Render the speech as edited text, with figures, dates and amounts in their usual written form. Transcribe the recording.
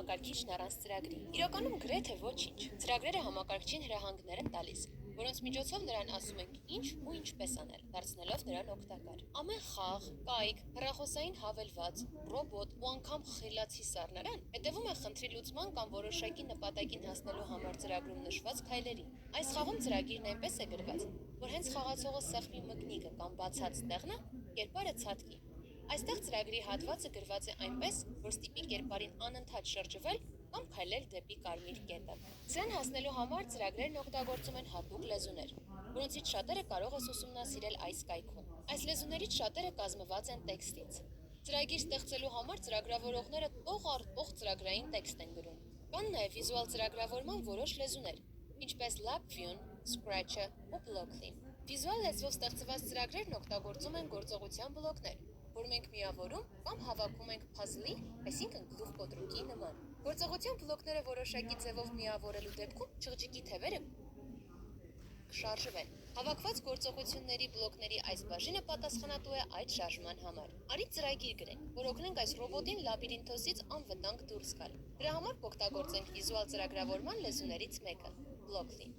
համակարգիչն առանց ծրագրի։ Իրականում գրեթե ոչինչ։ Ծրագրերը համակարգչին հրահանգներ են տալիս, որոնց միջոցով նրան ասում ենք ինչ ու ինչպես անել, դարձնելով նրան օգտակար։ Ամեն խաղ, կայք, հեռախոսային հավելված, ռոբոտ ու անգամ խելացի սառնարան հետևում է խնդրի լուծման կամ որոշակի նպատակին հասնելու համար ծրագրում նշված քայլերին։ Այս խաղում ծրագիրն այնպես է գրված, որ հենց խաղացողը սեղմի մկնիկը կամ բացած տեղնը, կերպարը ցատկի։ Այստեղ ծրագրի հատվածը գրված է այնպես, որ ստիպի կերպարին անընդհատ շրջվել կամ քայլել դեպի կարմիր կետը։ Սրան հասնելու համար ծրագրերն օգտագործում են հատուկ լեզուներ, որոնցից շատերը կարող ես ուսումնասիրել այս կայքում։ Այս լեզուներից շատերը կազմված են տեքստից։ Ծրագիր ստեղծելու համար ծրագրավորողները տող առ տող ծրագրային տեքստ են գրում։ Կան նաև վիզուալ ծրագրավորման որոշ լեզուներ, ինչպես LabVIEW-ն, Scratch-ը ու Blockly-ն։ Վիզուալ լեզվով ստեղծված ծրագրերն օգտագործում են գործողության բլոկներ, որ մենք միավորում կամ հավաքում ենք puzzle-ի, այսինքն գլուխկոտրուկի նման։ Գործողության բլոկները որոշակի ձևով միավորելու դեպքում չղջիկի թևերը կշարժվեն։ Հավաքված գործողությունների բլոկների այս բաժինը պատասխանատու է այդ շարժման համար։ Արի ծրագիր գրենք, որ օգնենք այս ռոբոտին լաբիրինթոսից անվտանգ դուրս գալ։ Դրա համար կօգտագործենք վիզուալ ծրագրավորման լեզուներից մեկը՝ Blockly։